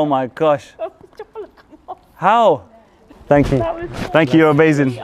Oh my gosh. How? Thank you. Thank you, you're amazing.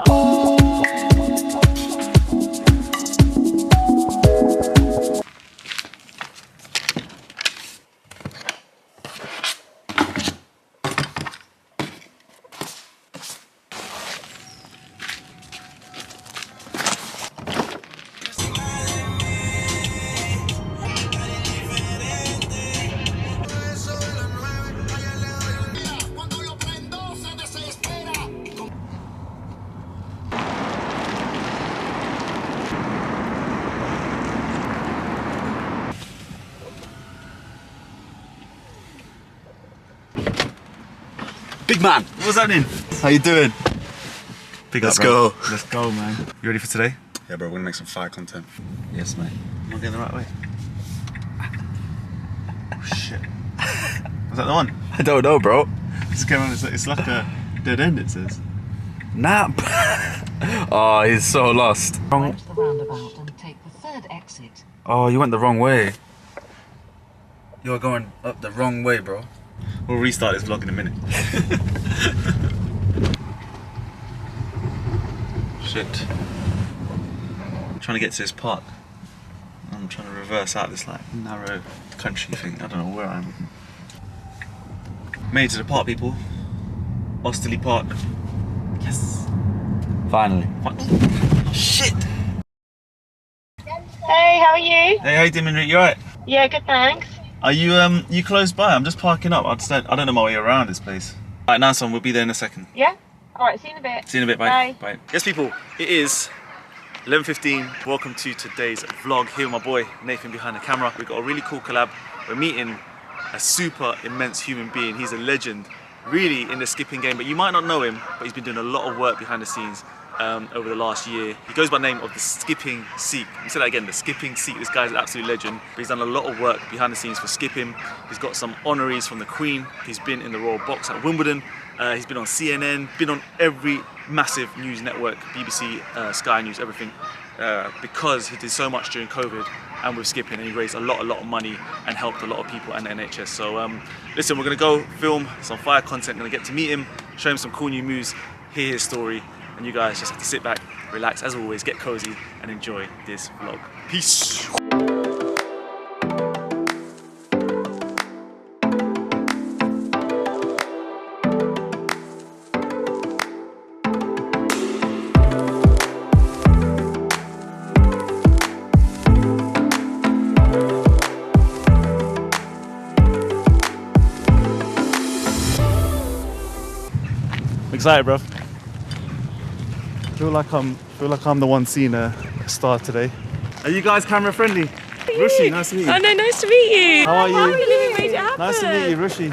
Big man, What's happening? how you doing? Let's go. Let's go, man. You ready for today? Yeah, bro, we're gonna make some fire content. Yes, mate. Am I going the right way? Oh, shit. Was that the one? I don't know, bro. Just came on, it's like a dead end, it says. Nap. Oh, he's so lost. Right to the roundabout and take the third exit. Oh, you went the wrong way. You're going up the wrong way, bro. We'll restart this vlog in a minute. Shit. I'm trying to get to this park. I'm trying to reverse out this like narrow country thing. I don't know where I am. Made it to the park, people. Osterley Park. Yes. Finally. What? Shit. Hey, how are you? Hey, how you doing, Rick? You alright? Yeah, good, thanks. Are you close by? I'm just parking up. I don't know my way around this place. Alright, nice one. We'll be there in a second. Yeah? Alright, see you in a bit. See you in a bit, bye. Bye. Yes, people, it is 11:15. Welcome to today's vlog. Here with my boy Nathan behind the camera. We've got a really cool collab. We're meeting a super immense human being. He's a legend, really, in the skipping game, but you might not know him, but he's been doing a lot of work behind the scenes over the last year. He goes by the name of the Skipping Sikh. Let me say that again, the Skipping Sikh. This guy's an absolute legend. But he's done a lot of work behind the scenes for skipping. He's got some honorees from the Queen. He's been in the Royal Box at Wimbledon. He's been on CNN, been on every massive news network, BBC, Sky News, everything, because he did so much during COVID and with skipping, and he raised a lot of money and helped a lot of people and the NHS. So listen, we're gonna go film some fire content, gonna get to meet him, show him some cool new moves, hear his story, and you guys just have to sit back, relax, as always, get cozy and enjoy this vlog. Peace. Excited, bro. Feel like I'm the one seeing a star today. Are you guys camera friendly? Rushi, nice to meet you. Oh no, nice to meet you. How are you? I can't believe we made it happen. Nice to meet you, Rushi.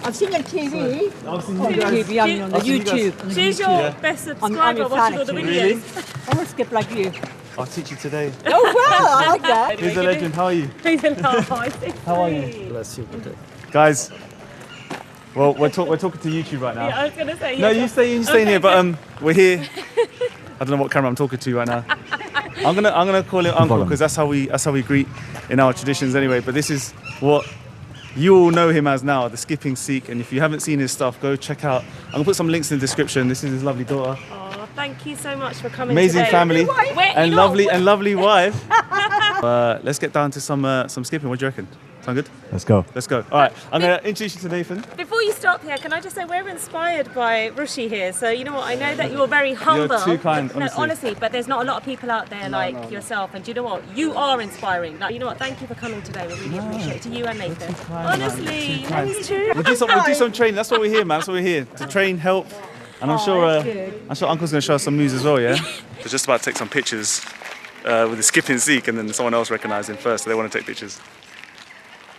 I've seen your TV. I've seen you guys. TV, I mean on the I've seen you guys. YouTube. She's your best subscriber your watching all fan, the actually. Really? videos. I want to skip like you. I'll teach you today. Oh well, I like that. Who's the legend? How are you? He's a laugh. How are you? Bless you. Guys, well, we're talking to YouTube right now. Yeah, I was gonna say. No, yeah. you stay in here, but we're here. I don't know what camera I'm talking to right now. I'm gonna call him Uncle because that's how we greet in our traditions anyway. But this is what you all know him as now, the Skipping Sikh. And if you haven't seen his stuff, go check out. I'm gonna put some links in the description. This is his lovely daughter. Oh, thank you so much for coming. Amazing today. family Wait, and you know lovely wife. Let's get down to some skipping. What do you reckon? Sound good? Let's go. Let's go. All right, I'm gonna introduce you to Nathan. Before you start here, can I just say we're inspired by Rushi here. So you know what? I know that you're very humble. You're too kind, No, honestly. honestly, but there's not a lot of people out there like yourself. And do you know what? You are inspiring. Like, you know what? Thank you for coming today. We really appreciate it. To you and Nathan. Honestly, it's true. We'll do some training. That's what we're here, man. That's what we're here to train, help, and I'm sure Uncle's gonna show us some moves as well. Yeah. We're just about to take some pictures with the Skipping Sikh, and then someone else recognised him first, so they want to take pictures.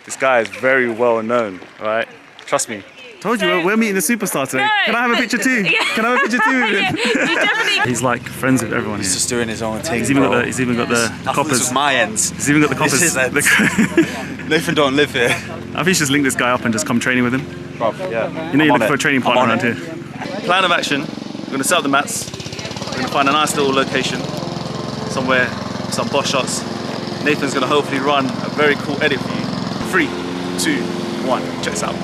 This guy is very well known, right? Trust me. Told you, we're meeting a superstar today. No, Can I have a picture too? Yeah. Can I have a picture too with him? Yeah, you definitely. He's like friends with everyone He's here. just doing his own thing. He's even got the I thought coppers. this was my ends. He's even got the This coppers. is ends. Nathan don't live here. I think you should just link this guy up and just come training with him. Bro, yeah. You know you're looking for a it. training I'm partner on around it. here. Plan of action, we're going to set up the mats. We're going to find a nice little location, somewhere, some boss shots. Nathan's going to hopefully run a very cool edit for you. 3, 2, 1, check this out.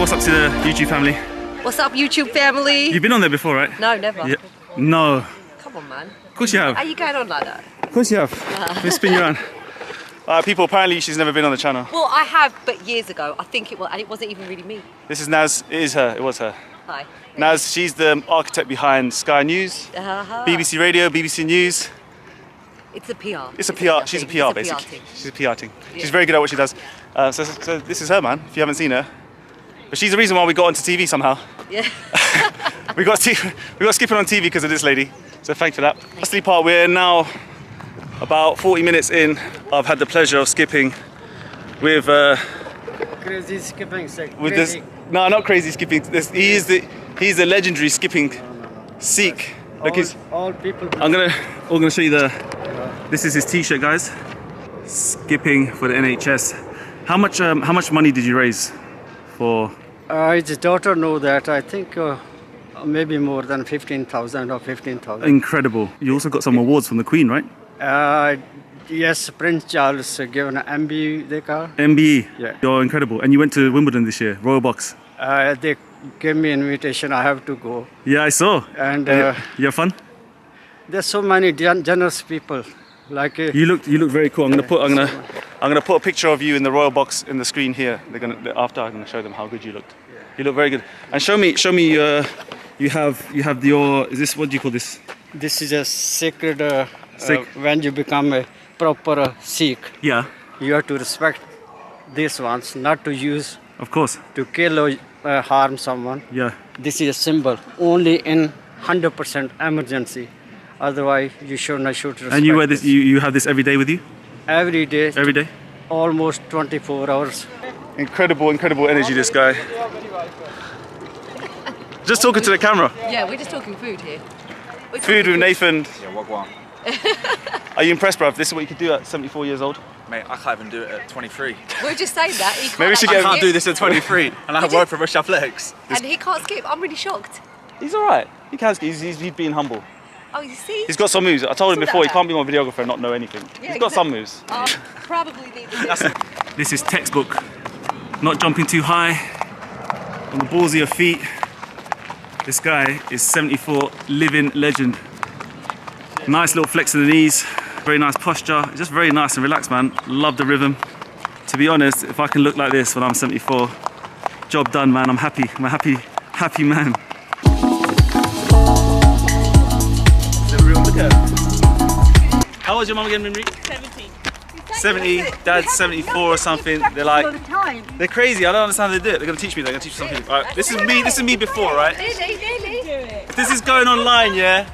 what's up to the YouTube family. What's up, YouTube family? You've been on there before, right? No, never. Yeah. No. Come on, man. Of course you have. Are you going on like that? Of course you have. Let me spin you around. People, apparently she's never been on the channel. Well, I have, but years ago. I think it was, and it wasn't even really me. This is Naz. It is her. It was her. Hi. Naz, she's the architect behind Sky News, BBC Radio, BBC News. It's a PR. It's a PR. She's a PR, basically. She's a PR team. She's very good at what she does. So this is her, man. If you haven't seen her, but she's the reason why we got onto TV somehow. Yeah. we got skipping on TV because of this lady. So thanks for that. Lastly, part we're now about 40 minutes in. I've had the pleasure of skipping with Crazy skipping. with this. No, not crazy skipping. He's the legendary skipping Sikh. Look, all people. I'm gonna show you the. This is his T-shirt, guys. Skipping for the NHS. How much money did you raise for? His daughter know that. I think maybe more than 15,000 or 15,000. Incredible. You also got some awards from the Queen, right? Yes, Prince Charles given an MBE they call. MBE. Yeah. You're incredible. And you went to Wimbledon this year, Royal Box. They gave me invitation. I have to go. Yeah, I saw. And you have fun? there's so many generous people. Like you look very cool. I'm gonna put a picture of you in the Royal Box in the screen here. After I'm gonna show them how good you looked. You look very good. And show me. You have your. Is this, what do you call this? This is a sacred. Sikh. When you become a proper Sikh, Yeah. you have to respect these ones, not to use Of course. to kill or harm someone. Yeah. This is a symbol. Only in 100% emergency. Otherwise, you should respect. And you wear this. You have this every day with you. Every day. Every day. Almost 24 hours. Incredible energy, this guy. Just talking to the camera. Yeah, we're just talking food here. Food with Nathan. Yeah, wagwan. Are you impressed, bruv? This is what you could do at 74 years old. Mate, I can't even do it at 23. We're just saying that. He can't Maybe we should I get- can't do this at 23, and I have work for Rush Athletics. And he can't skip. I'm really shocked. He's all right. He can. He's being humble. Oh, you see? He's got some moves. I told him Saw before he that. can't be my videographer and not know anything. Yeah, He's got some exactly. moves. Probably need to do. This is textbook. Not jumping too high, on the balls of your feet. This guy is 74, living legend. Nice little flex of the knees, very nice posture. Just very nice and relaxed, man. Love the rhythm. To be honest, if I can look like this when I'm 74, job done, man. I'm happy. I'm a happy man. Look at her. How old's your mum again, Mimri? 70. 70, dad's 74 or something. They're like, they're crazy. I don't understand how they do it. They're gonna teach me. They're gonna teach me something. All right, this is me before, right? If this is going online, yeah.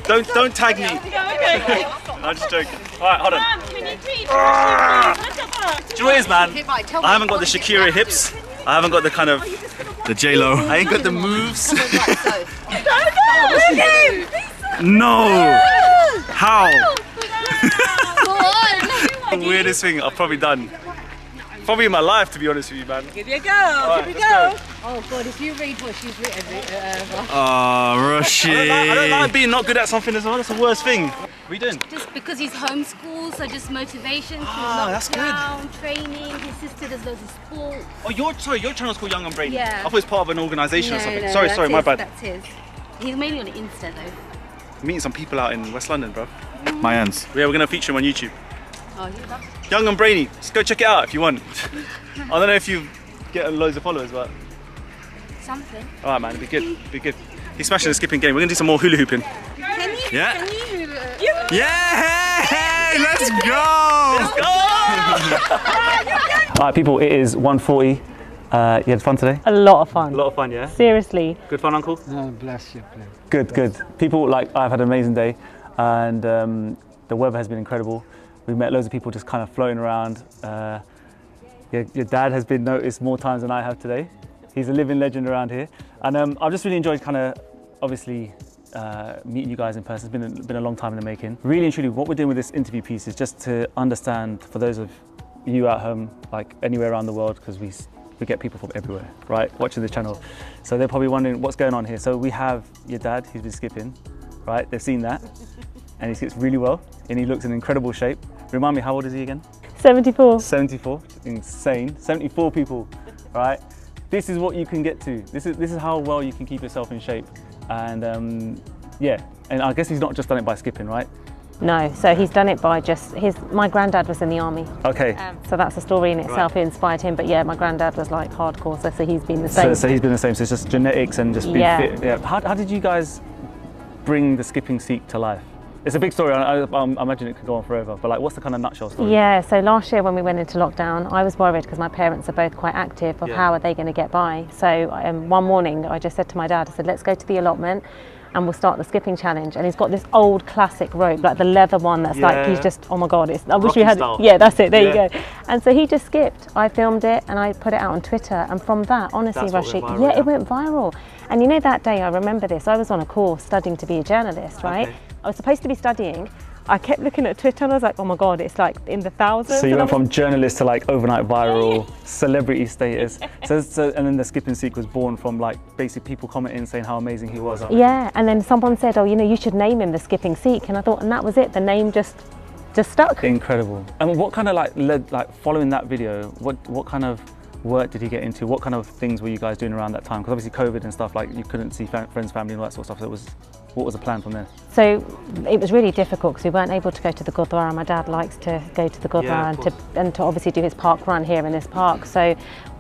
Don't tag me. Okay. I'm just joking. All right, hold on. Mum, can you please? Look at that. Do you know what it is, man? I haven't got the Shakira hips. I haven't got the kind of the J-Lo. I ain't got the moves. No. How? The weirdest thing I've probably done. Probably in my life, to be honest with you, man. Give you a go. Right, Give you let's go. Oh God, if you read what she's written, Oh, Rushy. I don't like being not good at something as well. That's the worst thing. What are you doing? Just because he's homeschooled, so just motivation. That's good. Down, training. His sister does loads of sport. Oh, your channel's called Young and Brainy. Yeah. I thought it was part of an organisation or No, something. no, Sorry, that's my his, bad. That's his. He's mainly on Insta though. I'm meeting some people out in West London, bro. My hands. Yeah, we're gonna feature him on YouTube. Oh, yeah, that's Young and Brainy. Just go check it out if you want. I don't know if you get loads of followers, but something. all right, man. It'd be good. It'd be good. He's smashing the skipping game. We're gonna do some more hula hooping. Can you? Yeah. Can you? Yeah! Hey, let's go! Let's go! All right, people. It is 1:40. You had fun today? A lot of fun. A lot of fun, yeah. Seriously. Good fun, Uncle. Bless you, please. Good. People, like, I've had an amazing day, and the weather has been incredible. We met loads of people just kind of floating around. Your dad has been noticed more times than I have today. He's a living legend around here, and I've just really enjoyed kind of, obviously, meeting you guys in person. It's been a long time in the making. Really and truly, what we're doing with this interview piece is just to understand, for those of you at home, like anywhere around the world, because we get people from everywhere, right, watching this channel. So they're probably wondering what's going on here. So we have your dad, who's been skipping, right? They've seen that, and he skips really well, and he looks in incredible shape. Remind me, how old is he again? 74. 74, insane. 74 people, right? this is what you can get to. This is how well you can keep yourself in shape. And yeah, and I guess he's not just done it by skipping, right? No, so he's done it by just my granddad was in the army. Okay. So that's a story in itself. It inspired him. But yeah, my granddad was like hardcore, so he's been the same. So he's been the same. So it's just genetics and just being fit. Yeah. How did you guys bring the skipping Sikh to life? It's a big story. I imagine it could go on forever. But like, what's the kind of nutshell story? Yeah. So last year when we went into lockdown, I was worried because my parents are both quite active. Of how are they going to get by? So one morning, I just said to my dad, I said, let's go to the allotment and we'll start the skipping challenge. And he's got this old classic rope, like the leather one that's like, he's just, oh my God, I wish we had, yeah, that's it, there you go. And so he just skipped. I filmed it and I put it out on Twitter. And from that, honestly, Rashid, it went viral. And you know, that day, I remember this, I was on a course studying to be a journalist, right? I was supposed to be studying. I kept looking at Twitter and I was like, oh my God, it's like in the thousands. So you went from journalist to like overnight viral celebrity status. So and then the skipping Sikh was born from like basically people commenting saying how amazing he was. Yeah, and then someone said, oh, you know, you should name him the skipping Sikh. And I thought, and that was it. The name just stuck. Incredible. And what kind of like led, like following that video, what kind of work did he get into? What kind of things were you guys doing around that time? Because obviously COVID and stuff, like you couldn't see friends, family and all that sort of stuff. So what was the plan from there? So it was really difficult because we weren't able to go to the Gurdwara. My dad likes to go to the Gurdwara and to obviously do his park run here in this park. So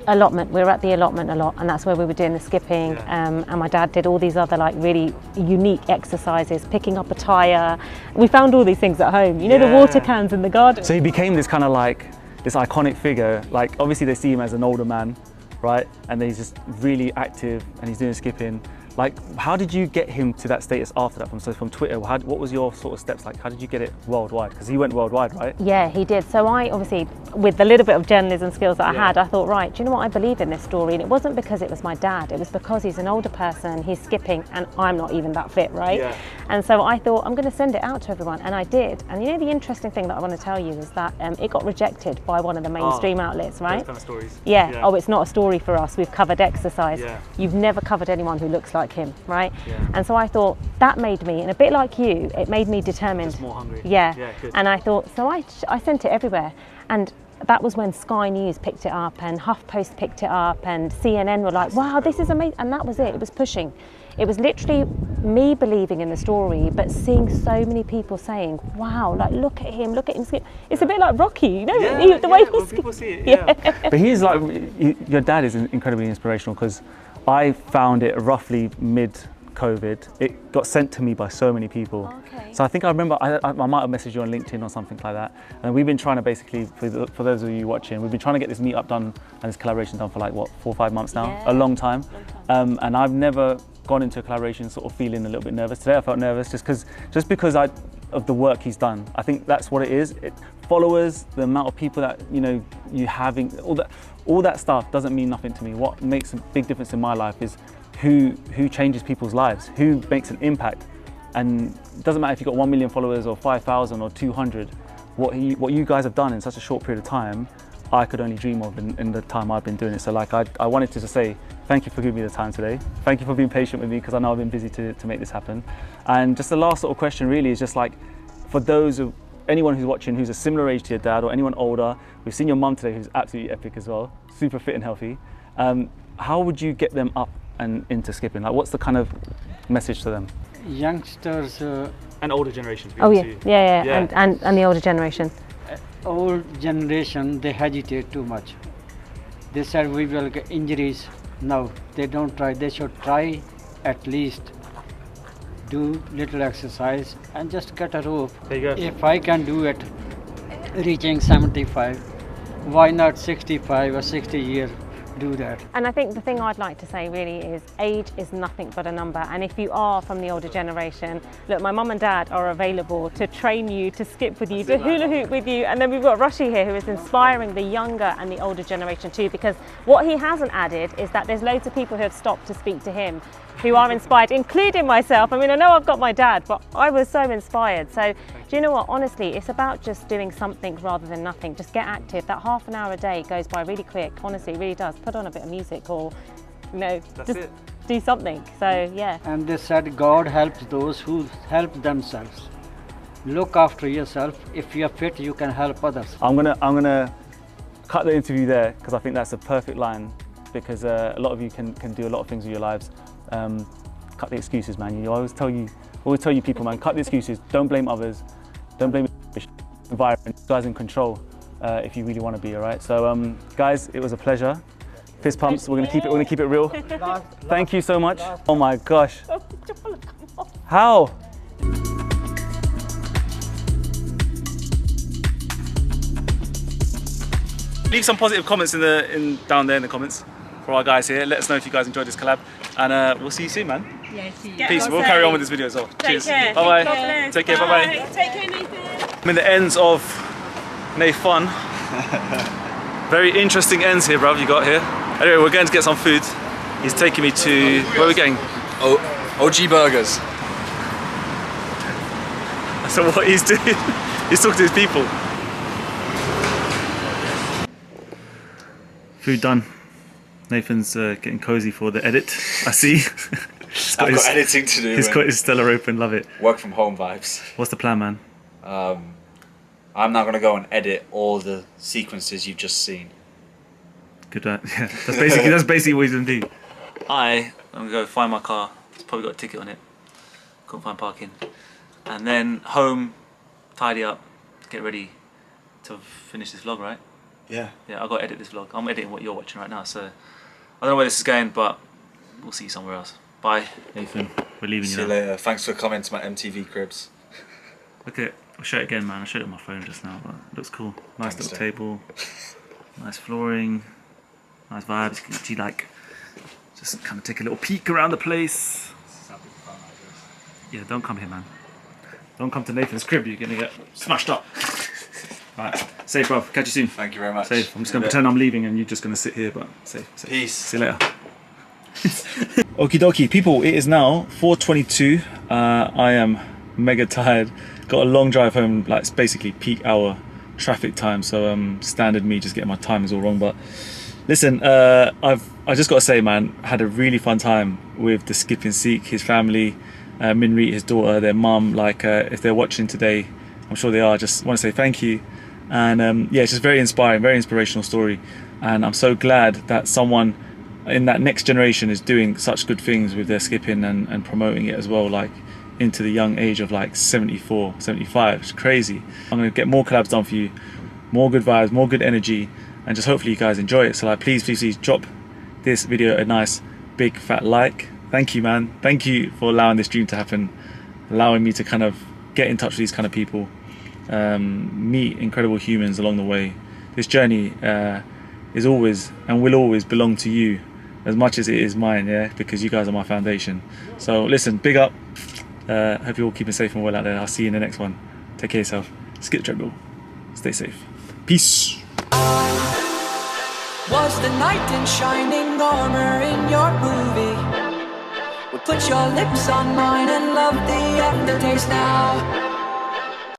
allotment, we were at the allotment a lot, and that's where we were doing the skipping. And my dad did all these other like really unique exercises, picking up a tyre. We found all these things at home, you know, the water cans in the garden. So he became this kind of like, this iconic figure. Like obviously they see him as an older man, right? And he's just really active and he's doing skipping. Like, how did you get him to that status after that? From Twitter, what was your sort of steps like? How did you get it worldwide? Because he went worldwide, right? Yeah, he did. So I obviously, with the little bit of journalism skills that I had, I thought, right, do you know what? I believe in this story. And it wasn't because it was my dad. It was because he's an older person, he's skipping, and I'm not even that fit, right? Yeah. And so I thought, I'm going to send it out to everyone. And I did. And you know, the interesting thing that I want to tell you is that it got rejected by one of the mainstream outlets, right? Those kind of stories. Yeah. Oh, it's not a story for us. We've covered exercise. Yeah. You've never covered anyone who looks like him, right? Yeah. And so I thought that made me, and a bit like you, it made me determined. Just more hungry. Yeah. Good. And I thought, so I sent it everywhere. And that was when Sky News picked it up and HuffPost picked it up and CNN were like, wow, this is amazing. And that was it. It was pushing. It was literally me believing in the story, but seeing so many people saying, wow, like look at him skip. It's a bit like Rocky, you know, the way he people see it, yeah. But he's like, your dad is incredibly inspirational because I found it roughly mid-COVID. It got sent to me by so many people. Okay. So I think I remember, I might have messaged you on LinkedIn or something like that. And we've been trying to basically, for those of you watching, we've been trying to get this meetup done and this collaboration done for like, what, 4 or 5 months now? Yeah. A long time. And I've never gone into a collaboration sort of feeling a little bit nervous. Today I felt nervous just because of the work he's done. I think that's what it is. Followers, the amount of people that you having, all that stuff doesn't mean nothing to me. What makes a big difference in my life is who changes people's lives, who makes an impact. And it doesn't matter if you've got 1 million followers or 5,000 or 200. What you guys have done in such a short period of time, I could only dream of in the time I've been doing it. So like I wanted to just say, thank you for giving me the time today. Thank you for being patient with me because I know I've been busy to make this happen. And just the last sort of question really is just like, for anyone who's watching who's a similar age to your dad or anyone older, we've seen your mum today who's absolutely epic as well, super fit and healthy. How would you get them up and into skipping? Like what's the kind of message to them? Youngsters and older generations. Yeah. And the older generation. Old generation, they hesitate too much. They said we will get injuries. No, they don't try. They should try at least do little exercise and just get a rope. There you go. If I can do it reaching 75, why not 65 or 60 years do that? And I think the thing I'd like to say really is age is nothing but a number. And if you are from the older generation, look, my mum and dad are available to train you, to skip with you, to hula hoop with you. And then we've got Rushy here who is inspiring the younger and the older generation too, because what he hasn't added is that there's loads of people who have stopped to speak to him who are inspired, including myself. I mean, I know I've got my dad, but I was so inspired. So do you know what, honestly, it's about just doing something rather than nothing. Just get active. That half an hour a day goes by really quick. Honestly, it really does. Put on a bit of music or, just do something. So yeah. And they said God helps those who help themselves. Look after yourself. If you're fit, you can help others. I'm gonna cut the interview there because I think that's a perfect line because a lot of you can do a lot of things with your lives. Cut the excuses, man. You always tell you people, man, cut the excuses. Don't blame others. Don't blame the environment. You guys in control if you really want to be, all right? So, guys, it was a pleasure. Fist pumps. We're gonna keep it real. Thank you so much. Oh my gosh. How? Leave some positive comments down there in the comments for our guys here. Let us know if you guys enjoyed this collab, and we'll see you soon, man. Yeah, see you. Peace. We'll carry on with this video as well. Cheers. Bye bye. Take care. Bye bye. Take care, Nathan. I'm in the ends of Nathan. Very interesting ends here, bruv. You got here. Anyway, we're going to get some food. He's taking me to where are we going? OG Burgers. So what he's doing, he's talking to his people. Food done. Nathan's getting cozy for the edit. I see. I've got editing to do. He's got his Stella open. Love it. Work from home vibes. What's the plan, man? I'm now going to go and edit all the sequences you've just seen. Good. Yeah, that's basically what he's gonna do. I'm gonna go find my car. It's probably got a ticket on it. Couldn't find parking. And then home, tidy up, get ready to finish this vlog, right? Yeah. Yeah, I got to edit this vlog. I'm editing what you're watching right now, so I don't know where this is going, but we'll see you somewhere else. Bye, Nathan. We're leaving you now. See you later. Thanks for coming to my MTV cribs. Look at it. I'll show it again, man. I showed it on my phone just now, but it looks cool. Nice little table, nice flooring, nice vibes. You like just kind of take a little peek around the place. Yeah, don't come here, man. Don't come to Nathan's crib. You're gonna get smashed up. Right, safe, bro. Catch you soon. Thank you very much. Safe. I'm just gonna pretend I'm leaving, and you're just gonna sit here, but safe. Peace. See you later. Okie dokie, people. It is now 4:22. I am mega tired. Got a long drive home, like it's basically peak hour traffic time. So standard me just getting my timings all wrong. But listen, I just got to say, man, I had a really fun time with the Skipping Sikh, his family, Minreet, his daughter, their mum. Like if they're watching today, I'm sure they are. Just want to say thank you. And yeah, it's just very inspiring, very inspirational story. And I'm so glad that someone in that next generation is doing such good things with their skipping and promoting it as well, like into the young age of like 74, 75. It's crazy. I'm going to get more collabs done for you, more good vibes, more good energy, and just hopefully you guys enjoy it. So like please drop this video a nice big fat like. Thank you, man. Thank you for allowing this dream to happen, allowing me to kind of get in touch with these kind of people, meet incredible humans along the way. This journey is always and will always belong to you as much as it is mine, yeah, because you guys are my foundation. So listen, big up. Hope you're all keeping safe and well out there. I'll see you in the next one. Take care of yourself. Skip the treadmill. Stay safe. Peace. Was the knight in shining armor in your movie? Would put your lips on mine and love the aftertaste now.